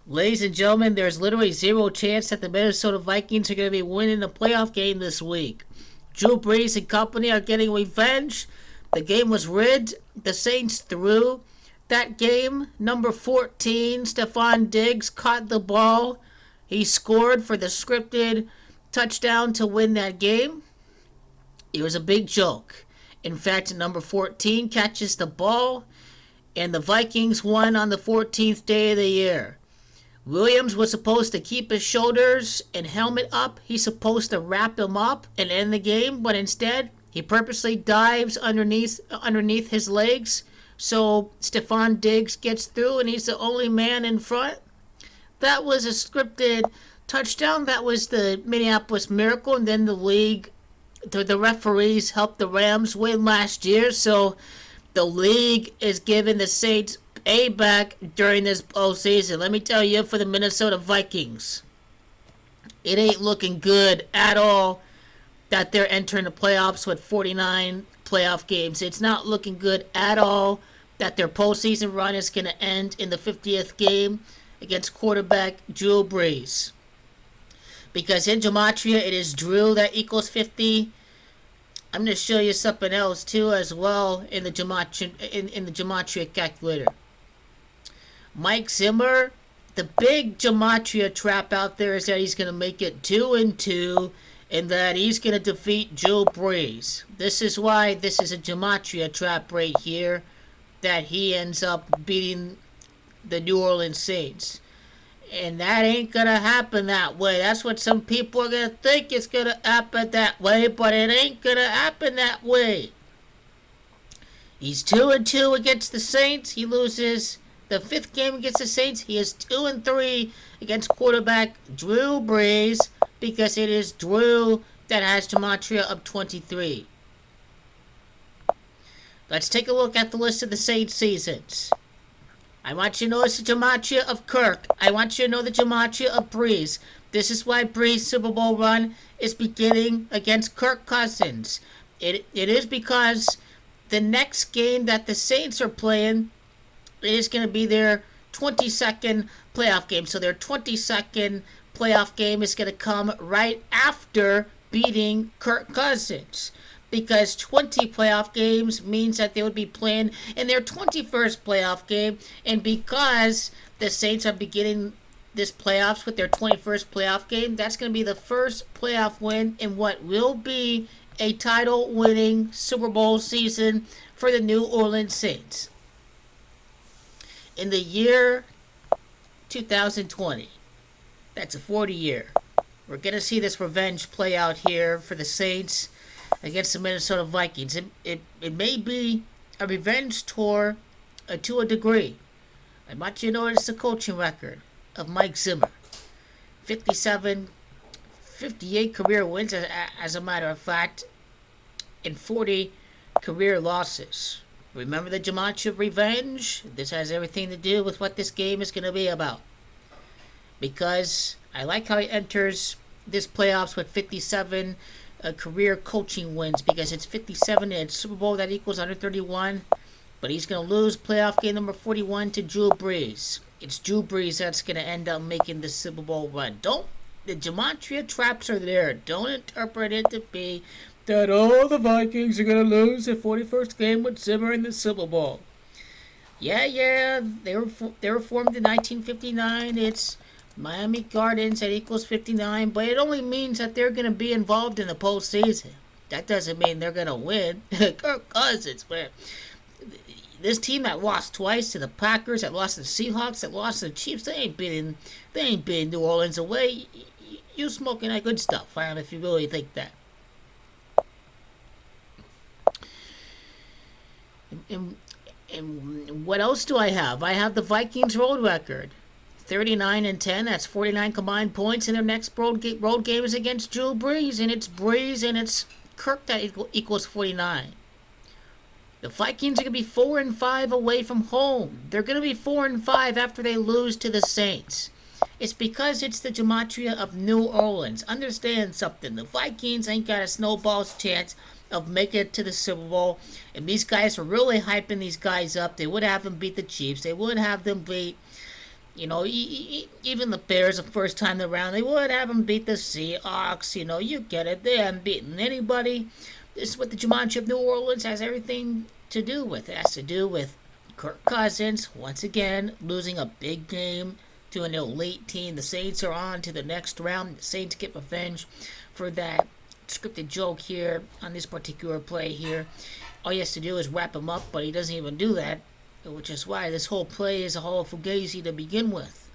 Ladies and gentlemen, there's literally zero chance that the Minnesota Vikings are going to be winning the playoff game this week. Drew Brees and company are getting revenge. The game was rigged. The Saints threw that game. Number 14, Stephon Diggs, caught the ball. He scored for the scripted touchdown to win that game. It was a big joke. In fact, number 14 catches the ball, and the Vikings won on the 14th day of the year. Williams was supposed to keep his shoulders and helmet up. He's supposed to wrap him up and end the game, but instead he purposely dives underneath his legs. So Stephon Diggs gets through and he's the only man in front. That was a scripted touchdown. That was the Minneapolis Miracle, and then the referees helped the Rams win last year. So the league is giving the Saints payback during this postseason. Let me tell you, for the Minnesota Vikings, it ain't looking good at all that they're entering the playoffs with 49 playoff games. It's not looking good at all that their postseason run is going to end in the 50th game against quarterback Drew Brees. Because in gematria, it is Drew that equals 50. I'm going to show you something else too as well in the gematria calculator. Mike Zimmer, the big gematria trap out there is that he's going to make it 2-2 and that he's going to defeat Drew Brees. This is why this is a gematria trap right here, that he ends up beating the New Orleans Saints. And that ain't going to happen that way. That's what some people are going to think it's going to happen that way, but it ain't going to happen that way. He's 2-2 against the Saints. He loses the 5th game against the Saints. He is 2-3 against quarterback Drew Brees, because it is Drew that has gematria of 23. Let's take a look at the list of the Saints seasons. I want you to know it's the gematria of Kirk. I want you to know the gematria of Brees. This is why Brees' Super Bowl run is beginning against Kirk Cousins. It is because the next game that the Saints are playing, it is going to be their 22nd playoff game. So their 22nd playoff game is going to come right after beating Kirk Cousins. Because 20 playoff games means that they would be playing in their 21st playoff game. And because the Saints are beginning this playoffs with their 21st playoff game, that's going to be the first playoff win in what will be a title-winning Super Bowl season for the New Orleans Saints. In the year 2020, that's a 40 year, we're going to see this revenge play out here for the Saints against the Minnesota Vikings. It may be a revenge tour to a degree. I want you to notice the coaching record of Mike Zimmer. 58 career wins, as a matter of fact, and 40 career losses. Remember the gematria of revenge? This has everything to do with what this game is going to be about. Because I like how he enters this playoffs with 57 career coaching wins, because it's 57 and it's Super Bowl that equals 131. But he's going to lose playoff game number 41 to Drew Brees. It's Drew Brees that's going to end up making the Super Bowl run. The gematria traps are there. Don't interpret it to be that all the Vikings are going to lose their 41st game with Zimmer in the Super Bowl. Yeah, they were formed in 1959. It's Miami Gardens that equals 59, but it only means that they're going to be involved in the postseason. That doesn't mean they're going to win. Kirk Cousins, man. This team that lost twice to the Packers, that lost to the Seahawks, that lost to the Chiefs, they ain't beating New Orleans away. You smoking that good stuff, fam, if you really think that. And what else do I have? I have the Vikings road record. 39-10. That's 49 combined points in their next road game is against Drew Brees, and it's Brees and it's Kirk that equals 49. The Vikings are going to be 4-5 away from home. They're going to be 4-5 after they lose to the Saints. It's because it's the gematria of New Orleans. Understand something. The Vikings ain't got a snowball's chance of making it to the Super Bowl. And these guys are really hyping these guys up. They would have them beat the Chiefs. They would have them beat You know, even the Bears, the first time around, they would have them beat the Seahawks. You know, you get it. They haven't beaten anybody. This is what the Jumanji of New Orleans has everything to do with. It has to do with Kirk Cousins, once again, losing a big game to an elite team. The Saints are on to the next round. The Saints get revenge for that scripted joke here on this particular play here. All he has to do is wrap him up, but he doesn't even do that, which is why this whole play is a whole fugazi to begin with.